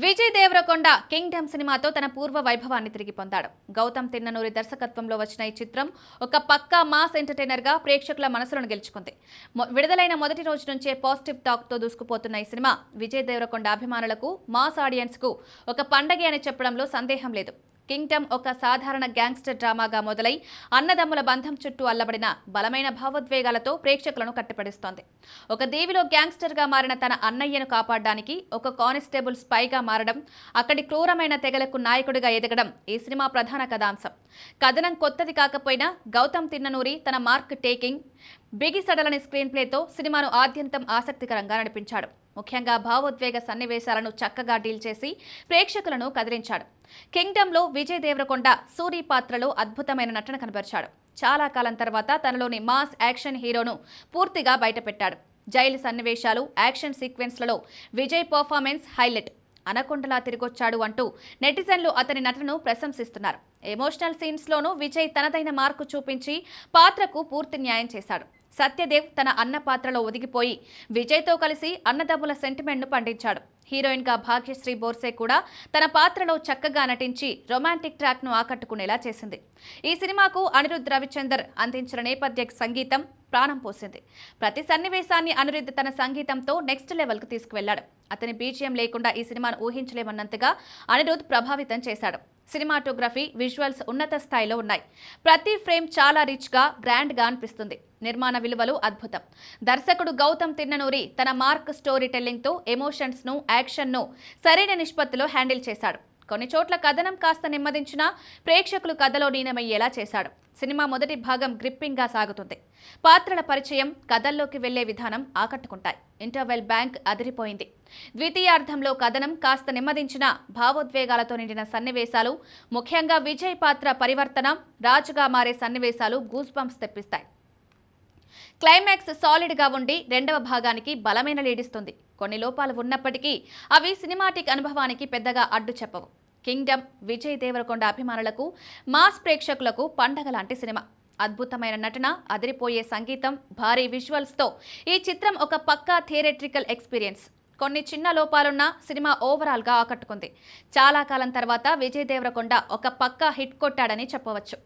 Vijay Devarakonda Kingdom సినిమాతో తన పూర్వ వైభవాన్ని తిరిగి పొందాడు. గౌతమ్ తిన్ననూరి దర్శకత్వంలో వచ్చిన ఈ చిత్రం ఒక పక్కా మాస్ ఎంటర్టైనర్ గా ప్రేక్షకుల మనసులను గెలుచుకుంది. విడుదలైన మొదటి రోజు నుంచే పాజిటివ్ టాక్ తో దూసుకుపోతున్న ఈ సినిమా విజయ్ దేవరకొండ అభిమానులకు, మాస్ ఆడియన్స్ కు ఒక పండగే అని చెప్పడంలో సందేహం లేదు. కింగ్డమ్ ఒక సాధారణ గ్యాంగ్స్టర్ డ్రామాగా మొదలై అన్నదమ్ముల బంధం చుట్టూ అల్లబడిన బలమైన భావోద్వేగాలతో ప్రేక్షకులను కట్టిపడిస్తోంది. ఒక దీవిలో గ్యాంగ్స్టర్గా మారిన తన అన్నయ్యను కాపాడడానికి ఒక కానిస్టేబుల్ స్పైగా మారడం, అక్కడి క్రూరమైన తెగలకు నాయకుడిగా ఎదగడం ఈ సినిమా ప్రధాన కథాంశం. కథనం కొత్తది కాకపోయినా గౌతమ్ తిన్ననూరి తన మార్క్ టేకింగ్, బిగిసడలని స్క్రీన్ ప్లేతో సినిమాను ఆద్యంతం ఆసక్తికరంగా నడిపించాడు. ముఖ్యంగా భావోద్వేగ సన్నివేశాలను చక్కగా డీల్ చేసి ప్రేక్షకులను కదిలించాడు. కింగ్డమ్లో విజయ్ దేవరకొండ సూరి పాత్రలో అద్భుతమైన నటన కనబరిచాడు. చాలా కాలం తర్వాత తనలోని మాస్ యాక్షన్ హీరోను పూర్తిగా బయటపెట్టాడు. జైలు సన్నివేశాలు, యాక్షన్ సీక్వెన్స్లలో విజయ్ పర్ఫార్మెన్స్ హైలైట్. అనకొండలా తిరిగొచ్చాడు అంటూ నెటిజన్లు అతని నటనను ప్రశంసిస్తున్నారు. ఎమోషనల్ సీన్స్లోనూ విజయ్ తనదైన మార్కు చూపించి పాత్రకు పూర్తి న్యాయం చేశాడు. సత్యదేవ్ తన అన్న పాత్రలో ఒదిగిపోయి విజయ్తో కలిసి అన్నదమ్ముల సెంటిమెంట్ను పండించాడు. హీరోయిన్గా భాగ్యశ్రీ బోర్సే కూడా తన పాత్రలో చక్కగా నటించి రొమాంటిక్ ట్రాక్ను ఆకట్టుకునేలా చేసింది. ఈ సినిమాకు అనిరుద్ధ్ రవిచందర్ అందించిన నేపథ్య సంగీతం ప్రాణం పోసింది. ప్రతి సన్నివేశాన్ని అనిరుద్ధ్ తన సంగీతంతో నెక్స్ట్ లెవెల్కు తీసుకువెళ్లాడు. అతని బీజిఎం లేకుండా ఈ సినిమాను ఊహించలేమన్నంతగా అనిరుద్ధ్ ప్రభావితం చేశాడు. సినిమాటోగ్రఫీ, విజువల్స్ ఉన్నత స్థాయిలో ఉన్నాయి. ప్రతి ఫ్రేమ్ చాలా రిచ్గా, గ్రాండ్గా అనిపిస్తుంది. నిర్మాణ విలువలు అద్భుతం. దర్శకుడు గౌతమ్ తిన్ననూరి తన మార్క్ స్టోరీ టెల్లింగ్తో ఎమోషన్స్ను, యాక్షన్ను సరైన నిష్పత్తిలో హ్యాండిల్ చేశాడు. కొన్ని చోట్ల కథనం కాస్త నెమ్మదించినా ప్రేక్షకులు కథలో లీనమయ్యేలా చేశాడు. సినిమా మొదటి భాగం గ్రిప్పింగ్గా సాగుతుంది. పాత్రల పరిచయం, కథల్లోకి వెళ్లే విధానం ఆకట్టుకుంటాయి. ఇంటర్వెల్ బ్యాంక్ అదిరిపోయింది. ద్వితీయార్థంలో కథనం కాస్త నెమ్మదించిన భావోద్వేగాలతో నిండిన సన్నివేశాలు, ముఖ్యంగా విజయ్ పాత్ర పరివర్తన, రాజుగా మారే సన్నివేశాలు గూస్ బంప్స్ తెప్పిస్తాయి. క్లైమాక్స్ సాలిడ్గా ఉండి రెండవ భాగానికి బలమైన లీడిస్తుంది. కొన్ని లోపాలు ఉన్నప్పటికీ అవి సినిమాటిక్ అనుభవానికి పెద్దగా అడ్డు చెప్పవు. కింగ్డమ్ విజయ్ దేవరకొండ అభిమానులకు, మాస్ ప్రేక్షకులకు పండగ లాంటి సినిమా. అద్భుతమైన నటన, అదిరిపోయే సంగీతం, భారీ విజువల్స్తో ఈ చిత్రం ఒక పక్కా థియేట్రికల్ ఎక్స్పీరియన్స్. కొన్ని చిన్న లోపాలున్న సినిమా ఓవరాల్గా ఆకట్టుకుంది. చాలా కాలం తర్వాత విజయ్ దేవరకొండ ఒక పక్కా హిట్ కొట్టాడని చెప్పవచ్చు.